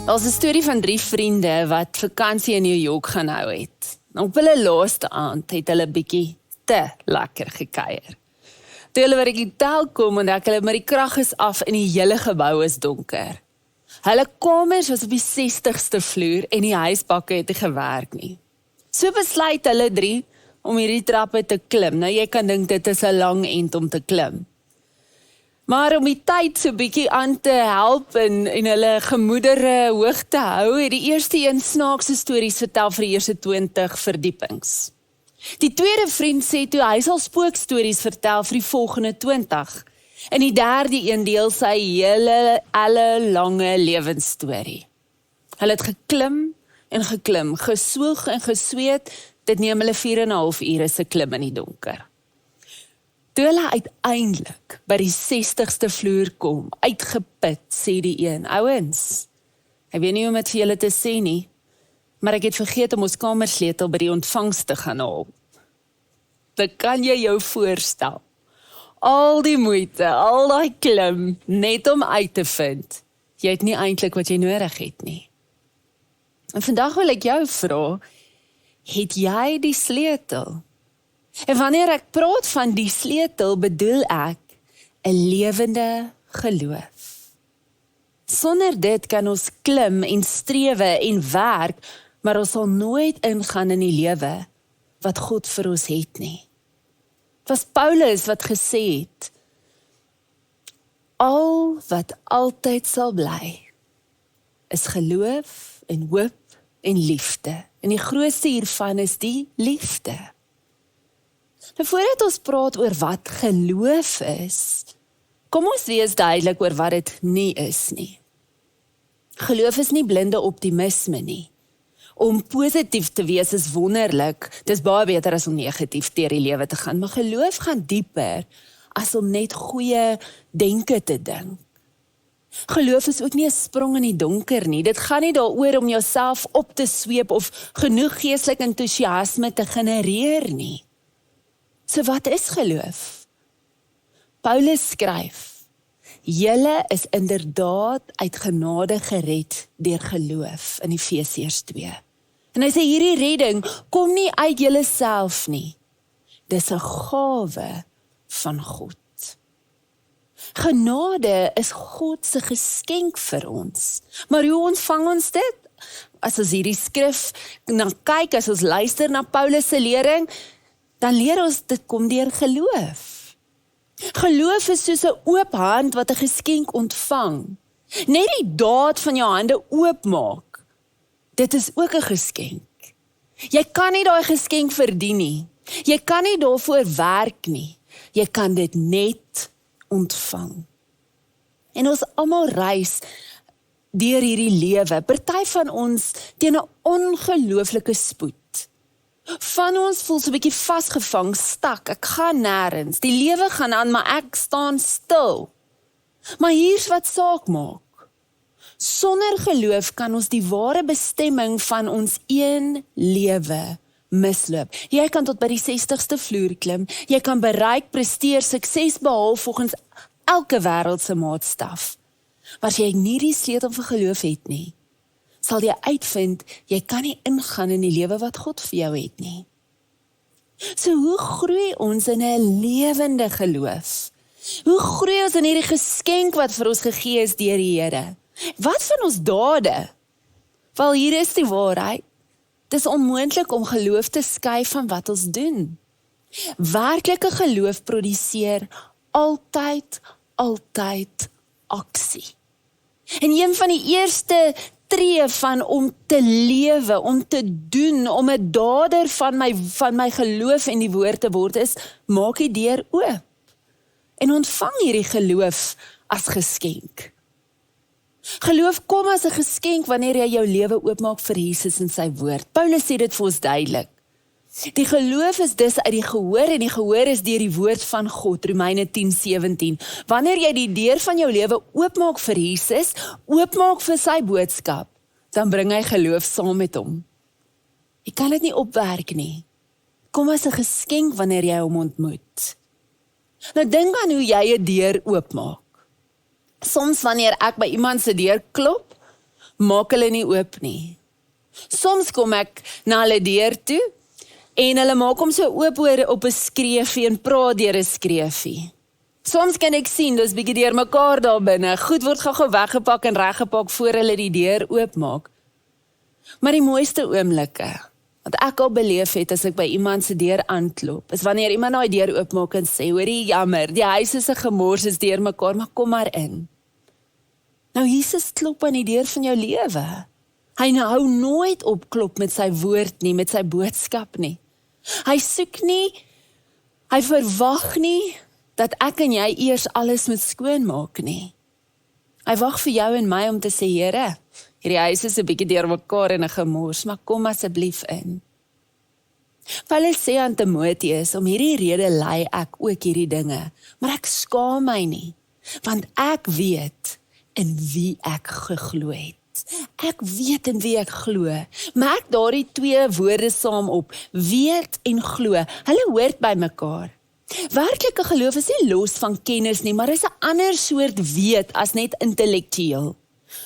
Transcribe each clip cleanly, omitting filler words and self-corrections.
Daar's 'n storie van 3 vriende wat vakansie in New York gaan hou het. Op hulle laaste aand het hulle bietjie te lekker gekuier. Toe hulle by die hotel kom, ontdek hulle maar die krag is af en die hele gebou is donker. Hulle kamers was op die 60ste vloer en die huisbakke het nie gewerk nie. So besluit hulle 3 om hierdie trappe te klim. Nou jy kan dink dit is 'n lang end om te klim. Maar om die tyd so bietjie aan te help en hulle gemoedere hoog te hou, het die eerste een snaakse stories vertel vir die eerste 20 verdiepings. Die tweede vriend sê toe hy sal spookstories vertel vir die volgende 20. En die derde een deel sy hele lange lewensstorie. Hulle het geklim en geklim, geswoeg en gesweet, dit neem hulle 4,5 ure se klim in die donker. Toe hulle uiteindelik by die 60ste vloer kom, uitgeput, sê die een, ouens, ek weet nie om dit vir julle te sê nie, maar ek het vergeet om ons kamersleutel by die ontvangs te gaan haal. Dit kan jy jou voorstel. Al die moeite, al die klim, net om uit te vind, jy het nie eintlik wat jy nodig het nie. En vandag wil ek jou vra, het jy die sleutel? En wanneer ek praat van die sleutel, bedoel ek 'n lewende geloof. Sonder dit kan ons klim en strewe en werk, maar ons sal nooit ingaan in die lewe wat God vir ons het nie. Het was Paulus wat gesê het, al wat altyd sal bly, is geloof en hoop en liefde. En die grootste hiervan is die liefde. Nou voordat ons praat oor wat geloof is, kom ons wees duidelik oor wat dit nie is nie. Geloof is nie blinde optimisme nie. Om positief te wees is wonderlik, dis baie beter as om negatief deur die lewe te gaan, maar geloof gaan dieper as om net goeie denke te dink. Geloof is ook nie 'n sprong in die donker nie, dit gaan nie daaroor om jouself op te sweep of genoeg geestelike entoesiasme te genereer nie. So wat is geloof? Paulus skryf, julle is inderdaad uit genade gered deur geloof in Efesiërs 2. En hy sê hierdie redding kom nie uit julleself nie. Dis 'n gawe van God. Genade is God se geskenk vir ons. Maar hoe ontvang ons dit? As ons hierdie skrif na kyk, as ons luister na Paulus se lering, dan leer ons dit kom deur geloof. Geloof is soos 'n oop hand wat 'n geskenk ontvang. Net die daad van jou hande oopmaak, dit is ook 'n geskenk. Jy kan nie daai geskenk verdien nie. Jy kan nie daarvoor werk nie. Jy kan dit net ontvang. En ons almal reis deur hierdie lewe, party van ons teen 'n ongelooflike spoed. Van ons voel so 'n bietjie vasgevang, stak, ek gaan nêrens, die lewe gaan aan, maar ek staan stil. Maar hier's wat saak maak. Sonder geloof kan ons die ware bestemming van ons een lewe misloop. Jy kan tot by die 60ste vloer klim, jy kan bereik, presteer, sukses behaal volgens elke wêreldse maatstaf. Maar as jy nie die sleutel van geloof het nie, sal jy uitvind, jy kan nie ingaan in die lewe wat God vir jou het nie. So hoe groei ons in 'n lewende geloof? Hoe groei ons in hierdie geskenk wat vir ons gegee is deur die Here? Wat van ons dade? Wel, hier is die waarheid. Dit is onmoontlik om geloof te skei van wat ons doen. Werklike geloof produseer altyd aksie. En een van die eerste tree van om te lewe, om te doen, om 'n dader van my geloof en die woord te word is, maak die deur oop. En ontvang hierdie geloof as geskenk. Geloof kom as 'n geskenk wanneer jy jou lewe oopmaak vir Jesus en sy woord. Paulus sê dit vir ons duidelik. Die geloof is dus uit die gehoor en die gehoor is deur die woord van God, Romeine 10:17. Wanneer jy die deur van jou lewe oopmaak vir Jesus, oopmaak vir sy boodskap, dan bring hy geloof saam met hom. Jy kan dit nie opwerk nie. Kom as 'n geskenk wanneer jy hom ontmoet. Nou dink aan hoe jy 'n deur oopmaak. Soms wanneer ek by iemand se deur klop, maak hulle nie oop nie. Soms kom ek na hulle deur toe, en hulle maak hom so oop op 'n skreefie en praat deur 'n skreefie. Soms kan ek sien, dis bietjie deur mekaar daar binne, goed word gou weggepak en reggepak voor hulle die deur oopmaak. Maar die mooiste oomblikke, wat ek al beleef het as ek by iemand se deur aanklop, is wanneer iemand daai deur oopmaak en sê, hoorie, jammer, die huis is 'n gemors, is deur mekaar, maar kom maar in. Nou Jesus klop aan die deur van jou lewe. Hy hou nooit op klop met sy woord nie, met sy boodskap nie. Hy soek nie, hy verwag nie, dat ek en jy eers alles moet skoonmaak nie. Hy wag vir jou en my om te sê, Here, hierdie huis is 'n bietjie deur mekaar en 'n gemors, maar kom asseblief in. Paulus sê aan Timoteus, om hierdie rede ly ek ook hierdie dinge, maar ek skaam my nie, want ek weet in wie ek geglo het. Ek weet in wie ek glo. Merk daardie twee woorde saam op, weet en glo. Hulle hoort by mekaar. Werklike geloof is nie los van kennis nie, maar is 'n ander soort weet as net intellektueel.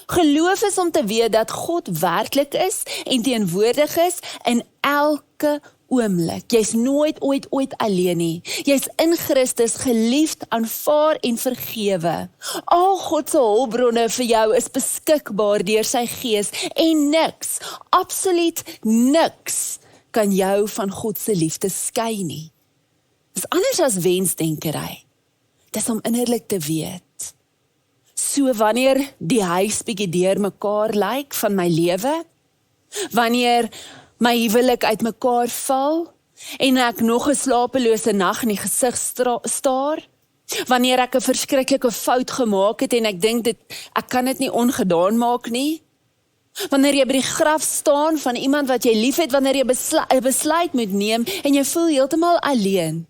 Geloof is om te weet dat God werklik is en teenwoordig is in elke oomblik. Jy's nooit ooit alleen nie. Jy's in Christus geliefd, aanvaar en vergewe. Al God se hulpbronne vir jou is beskikbaar deur sy Gees en niks, absoluut niks, kan jou van God se liefde skei nie. Dis anders as wensdenkery. Dis om innerlik te weet. So wanneer die huis bietjie deur mekaar lyk van my lewe, wanneer my huwelik uit mekaar val, en ek nog 'n slapelose nag in die gesig staar, wanneer ek 'n verskriklike fout gemaak het en ek dink ek kan dit nie ongedaan maak nie, wanneer jy by die graf staan van iemand wat jy liefhet, wanneer jy 'n besluit moet neem en jy voel heeltemal alleen,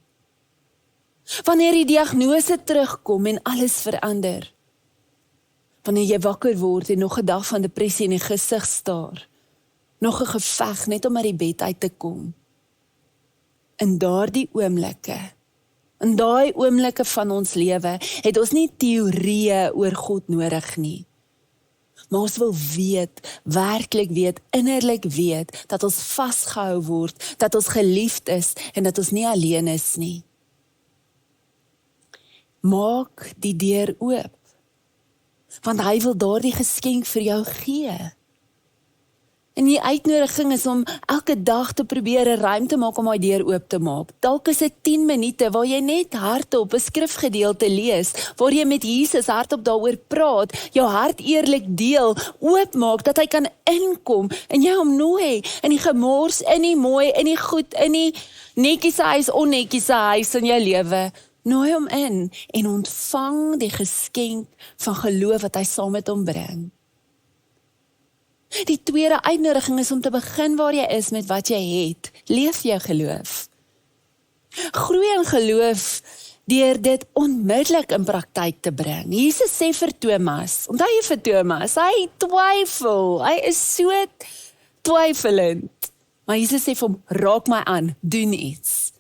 wanneer die diagnose terugkom en alles verander, wanneer jy wakker word en nog 'n dag van depressie in die gesig staar, nog 'n geveg net om uit die bed uit te kom. In daardie oomblikke, in daai oomblikke van ons lewe, het ons nie teorieë oor God nodig nie. Maar ons wil weet, werklik weet, innerlik weet, dat ons vasgehou word, dat ons geliefd is en dat ons nie alleen is nie. Maak die deur oop, want hy wil daardie geskenk vir jou gee. En die uitnodiging is om elke dag te probeer 'n ruimte maak om daai deur oop te maak. Dalk is dit 10 minute waar jy net hardop 'n skrifgedeelte lees, waar jy met Jesus hardop daaroor praat, jou hart eerlik deel, oopmaak dat hy kan inkom en jy hom nooi in die gemors, in die mooi, in die goed, in die netjiese huis, onnetjiese huis in jou lewe. Nooi hom in en ontvang die geskenk van geloof wat hy saam met hom bring. Die tweede uitnodiging is om te begin waar jy is met wat jy het. Leef jou geloof. Groei in geloof deur dit onmiddellik in praktyk te bring. Jesus sê vir Thomas, onthou jy vir Thomas, hy twyfel, hy is so twyfelend. Maar Jesus sê vir hom, raak my aan, doen iets.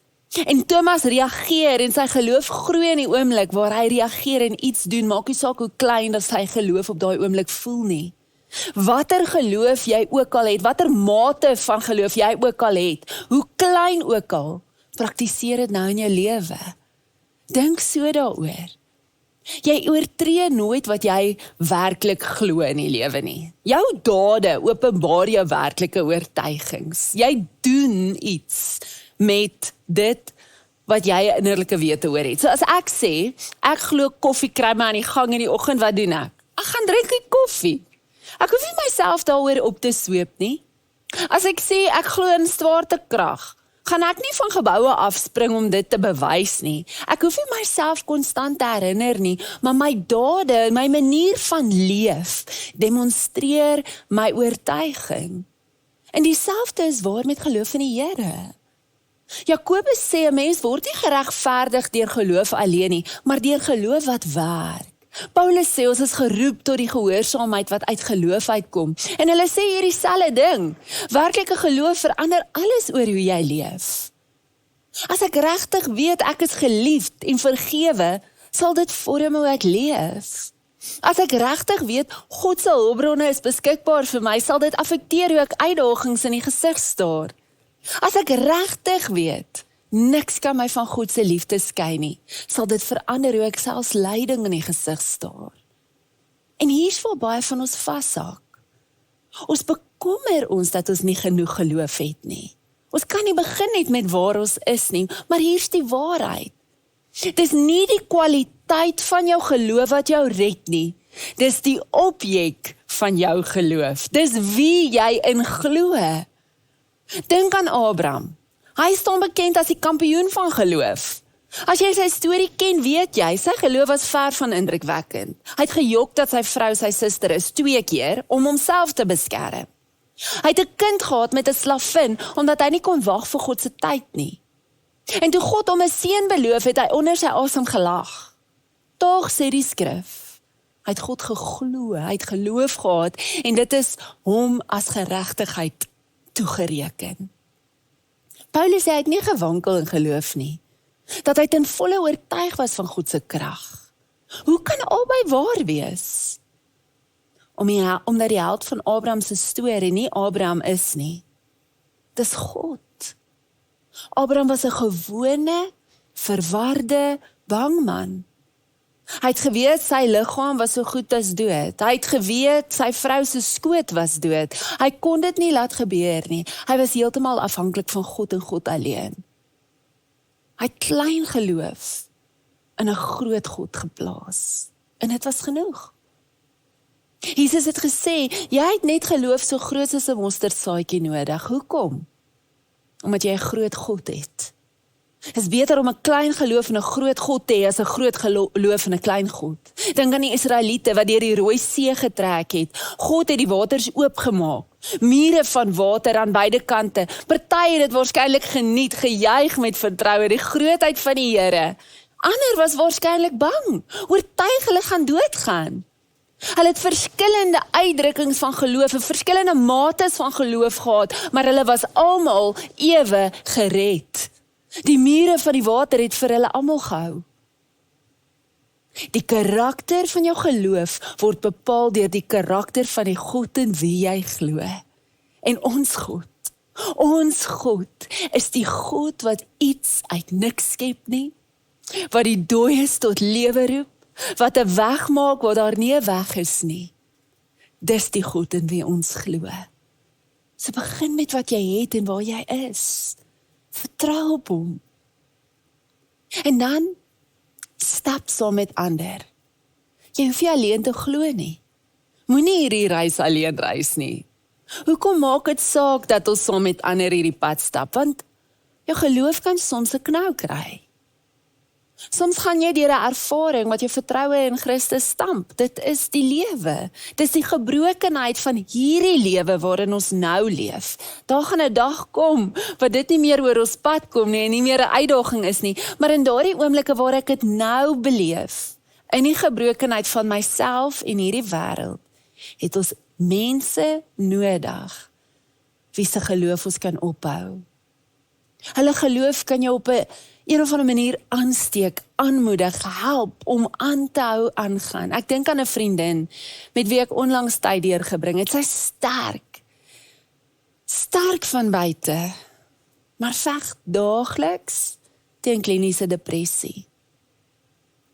En Thomas reageer en sy geloof groei in die oomblik waar hy reageer en iets doen, maak nie saak hoe klein dat sy geloof op daai oomblik voel nie. Watter geloof jy ook al het, watter mate van geloof jy ook al het, hoe klein ook al, praktiseer dit nou in jou lewe. Dink so daaroor. Jy oortree nooit wat jy werklik glo in die lewe nie. Jou dade openbaar jou werklike oortuigings. Jy doen iets met dit wat jy 'n innerlike wete oor het. So as ek sê, ek glo koffie kry my aan die gang in die oggend, wat doen ek? Ek gaan drink die koffie. Ek hoef nie myself daaroor op te swoop nie. As ek sê, ek glo in swaartekrag, gaan ek nie van geboue afspring om dit te bewys nie. Ek hoef nie myself konstant te herinner nie, maar my dade, my manier van leef, demonstreer my oortuiging. En dieselfde is waar met geloof in die Here. Jakobus sê 'n mens word nie geregverdig deur geloof alleen nie, maar deur geloof wat werk. Paulus sê ons is geroep tot die gehoorsaamheid wat uit geloof uitkom. En hulle sê hier dieselfde ding. Werklike geloof verander alles oor hoe jy leef. As ek regtig weet ek is geliefd en vergewe, sal dit vorm hoe ek leef. As ek regtig weet, God se hulpbronne is beskikbaar vir my, sal dit affekteer hoe ek uitdagings in die gesig staar. As ek regtig weet, niks kan my van God se liefde skei nie, sal dit verander hoe ek selfs lyding in die gesig staar. En hier's waar baie van ons vashaak. Ons bekommer ons dat ons nie genoeg geloof het nie. Ons kan nie begin net met waar ons is nie, maar hier's die waarheid. Dis nie die kwaliteit van jou geloof wat jou red nie. Dis die objek van jou geloof. Dis wie jy in glo. Dink aan Abraham. Hy staan bekend as die kampioen van geloof. As jy sy storie ken, weet jy, sy geloof was ver van indrukwekkend. Hy het gejok dat sy vrou sy suster is 2 keer om homself te beskerm. Hy het 'n kind gehad met 'n slavin, omdat hy nie kon wag vir God se tyd nie. En toe God hom 'n seun beloof het, hy onder sy asem gelag. Tog sê die skrif, hy het God geglo, hy het geloof gehad, en dit is hom as geregtigheid toegereken. Paulus sê hy het nie gewankel in geloof nie, dat hy ten volle oortuig was van God se krag. Hoe kan albei waar wees? Omdat die held van Abraham se storie nie Abraham is nie. Dis God. Abraham was 'n gewone, verwarde, bang man. Hy het geweet sy liggaam was so goed as dood. Hy het geweet sy vrou se skoot was dood. Hy kon dit nie laat gebeur nie. Hy was heeltemal afhanklik van God en God alleen. Hy het klein geloof in 'n groot God geplaas. En dit was genoeg. Jesus het gesê, jy het net geloof so groot as 'n mosterdsaadjie nodig. Hoekom? Omdat jy 'n groot God het. Het is beter om 'n klein geloof in 'n groot God te hê as 'n groot geloof in 'n klein God. Dink aan die Israeliete wat deur die Rooi See getrek het. God het die waters oopgemaak. Mure van water aan beide kante. Party het dit waarskynlik geniet, gejuig met vertroue, die grootheid van die Here. Ander was waarskynlik bang, oortuig hulle gaan doodgaan. Hulle het verskillende uitdrukkings van geloof, verskillende mates van geloof gehad, maar hulle was almal ewe gered. Die mure van die water het vir hulle almal gehou. Die karakter van jou geloof word bepaal deur die karakter van die God in wie jy glo. En ons God is die God wat iets uit niks skep nie, wat die dooies tot lewe roep, wat 'n weg maak waar daar nie 'n weg is nie. Dis die God in wie ons glo. So begin met wat jy het en waar jy is. Vertrou op hom. En dan stap saam met ander. Jy hoef nie alleen te glo nie. Moenie hierdie reis alleen reis nie. Hoekom maak dit saak dat ons saam met ander hierdie pad stap? Want jou geloof kan soms 'n knou kry. Soms gaan jy deur 'n ervaring wat jou vertroue in Christus stamp. Dit is die lewe. Dit is die gebrokenheid van hierdie lewe waarin ons nou leef. Daar gaan 'n dag kom wat dit nie meer oor ons pad kom nie en nie meer 'n uitdaging is nie, maar in daardie oomblikke waar ek dit nou beleef, in die gebrokenheid van myself en hierdie wêreld, het ons mense nodig wie se geloof ons kan ophou. Hulle geloof kan jou op 'n of ander manier aansteek, aanmoedig, help om aan te hou aangaan. Ek dink aan 'n vriendin met wie ek onlangs tyd deurgebring het. Sy sterk van buite, maar veg daagliks teen kliniese depressie.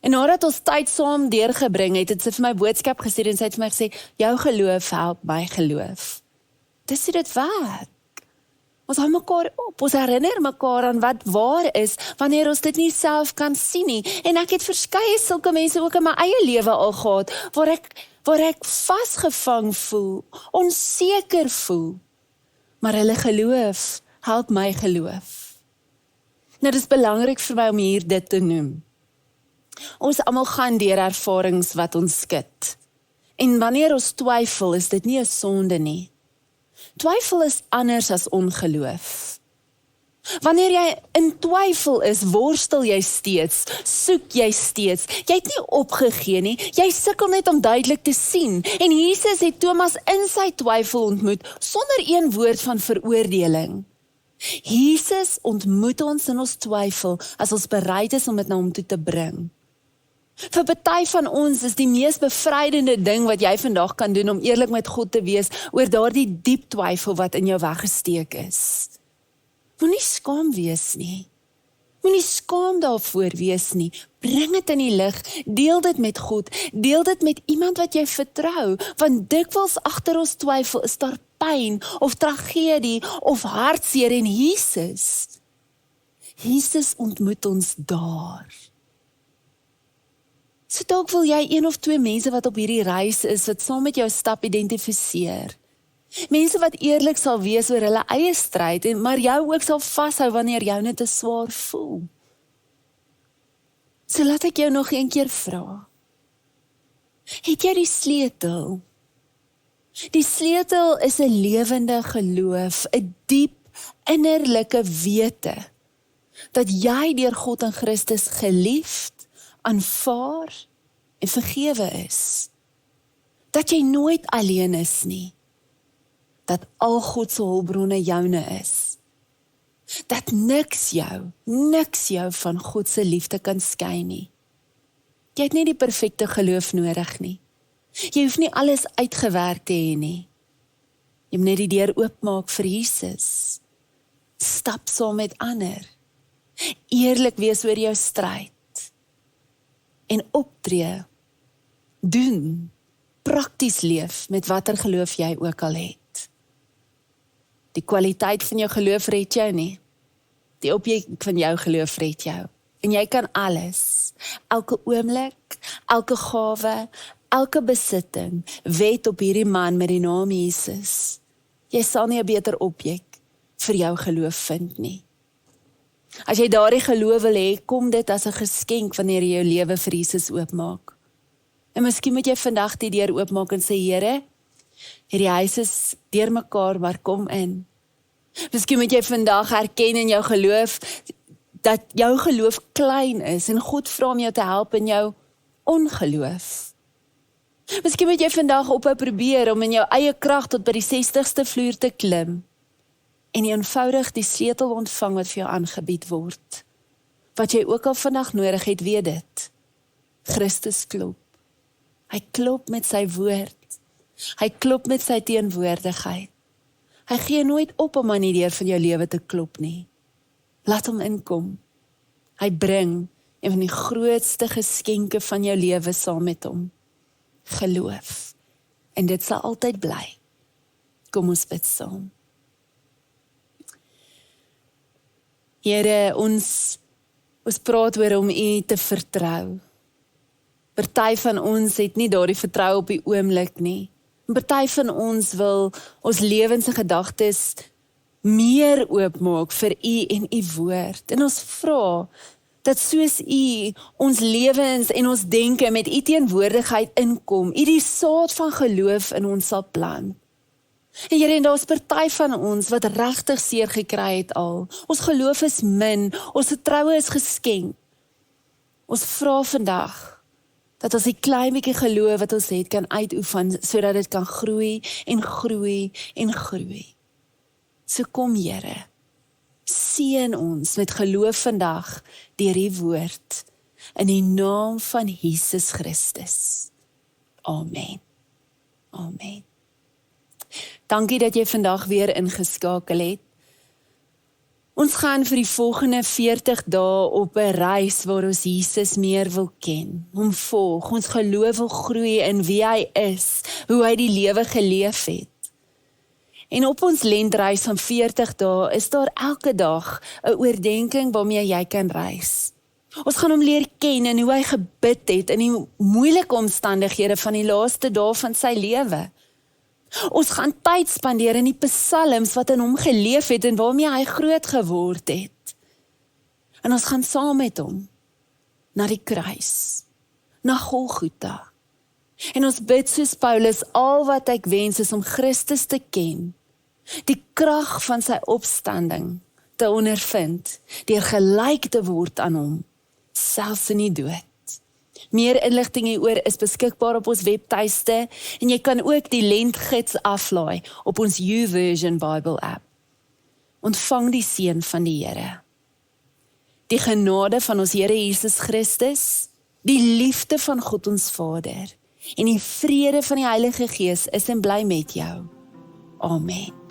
En nadat ons tyd saam deurgebring het sy vir my boodskap gestuur en sy het vir my gesê, jou geloof help my geloof. Dis dit werk. Ons hou mekaar op, ons herinner mekaar aan wat waar is, wanneer ons dit nie self kan sien nie. En ek het verskeie sulke mense ook in my eie lewe al gehad, waar ek vasgevang voel, onseker voel. Maar hulle geloof help my geloof. Nou, dit is belangrik vir my om hier dit te noem. Ons almal gaan deur ervarings wat ons skud. En wanneer ons twyfel, is dit nie 'n sonde nie. Twyfel is anders as ongeloof. Wanneer jy in twyfel is, worstel jy steeds, soek jy steeds. Jy het nie opgegee nie, jy sukkel net om duidelik te sien. En Jesus het Thomas in sy twyfel ontmoet, sonder een woord van veroordeling. Jesus ontmoet ons in ons twyfel, as ons bereid is om dit na hom toe te bring. Vir party van ons is die mees bevrydende ding wat jy vandag kan doen om eerlik met God te wees oor daardie diep twyfel wat in jou weggesteek is. Moenie skaam wees nie. Moenie skaam daarvoor wees nie. Bring dit in die lig, deel dit met God, deel dit met iemand wat jy vertrou, want dikwels agter ons twyfel is daar pyn of tragedie of hartseer en Jesus ontmoet ons daar. So dalk wil jy 1 of 2 mense wat op hierdie reis is, wat saam met jou stap identifiseer. Mense wat eerlik sal wees oor hulle eie stryd, maar jou ook sal vashou wanneer jou net te swaar voel. So laat ek jou nog een keer vra. Het jy die sleutel? Die sleutel is 'n lewende geloof, 'n diep innerlike wete, dat jy deur God in Christus geliefd, aanvaar en vergewe is. Dat jy nooit alleen is nie. Dat al God se hulpbronne joune is. Dat niks jou van God se liefde kan skei nie. Jy het nie die perfekte geloof nodig nie. Jy hoef nie alles uitgewerk te hê nie. Jy moet net die deur oopmaak vir Jesus. Stap saam met ander. Eerlik wees oor jou stryd. En optree, doen, prakties leef met watter geloof jy ook al het. Die kwaliteit van jou geloof red jou nie. Die objek van jou geloof red jou. En jy kan alles, elke oomblik, elke gawe, elke besitting, wet op hierdie man met die naam Jesus. Jy sal nie 'n beter objek vir jou geloof vind nie. As jy daardie geloof wil hê, kom dit as 'n geskenk wanneer jy jou lewe vir Jesus oopmaak. En miskien moet jy vandag die deur oopmaak en sê, Here, hierdie huis is deurmekaar, maar kom in. Miskien moet jy vandag erken in jou geloof, dat jou geloof klein is, en God vra om jou te help in jou ongeloof. Miskien moet jy vandag ophou probeer om in jou eie krag tot by die 60ste vloer te klim, en eenvoudig die sleutel ontvang wat vir jou aangebied word. Wat jy ook al vandag nodig het, weet dit. Christus klop. Hy klop met sy woord. Hy klop met sy teenwoordigheid. Hy gee nooit op om aan die deur van jou lewe te klop nie. Laat hom inkom. Hy bring een van die grootste geskenke van jou lewe saam met hom. Geloof. En dit sal altyd bly. Kom ons bid saam. Here, ons praat oor om U te vertrou. Party van ons het nie daardie vertrou op die oomblik nie. Party van ons wil ons lewens en gedagtes meer oopmaak vir U en U woord. En ons vra dat soos U ons lewens en ons denke met U teenwoordigheid inkom, U die saad van geloof in ons sal plant. En Here, en daar's party van ons wat regtig seer gekry het al. Ons geloof is min, ons vertroue is geskenk. Ons vra vandag dat ons die klein bietjie geloof wat ons het kan uitoefen, sodat dit kan groei en groei en groei. So kom Here, seën ons met geloof vandag deur die woord, in die naam van Jesus Christus. Amen. Amen. Dankie dat jy vandag weer ingeskakel het. Ons gaan vir die volgende 40 dae op 'n reis waar ons Jesus meer wil ken, hom volg, ons geloof wil groei in wie hy is, hoe hy die lewe geleef het. En op ons lentreis van 40 dae is daar elke dag 'n oordeenking waarmee jy kan reis. Ons gaan hom leer ken en hoe hy gebid het in die moeilike omstandighede van die laaste dae van sy lewe. Ons gaan tyd spandeer in die psalms wat in hom geleef het en waarmee hy groot geword het. En ons gaan saam met hom na die kruis, na Golgotha. En ons bid soos Paulus, al wat ek wens is om Christus te ken, die krag van sy opstanding te ondervind, deur gelyk te word aan hom, selfs in die dood. Meer inligting hieroor is beskikbaar op ons webtuiste en jy kan ook die lentgids aflaai op ons YouVersion Bible app. Ontvang die seën van die Here. Die genade van ons Here Jesus Christus, Die liefde van God ons Vader en die vrede van die Heilige Gees is en bly met jou. Amen.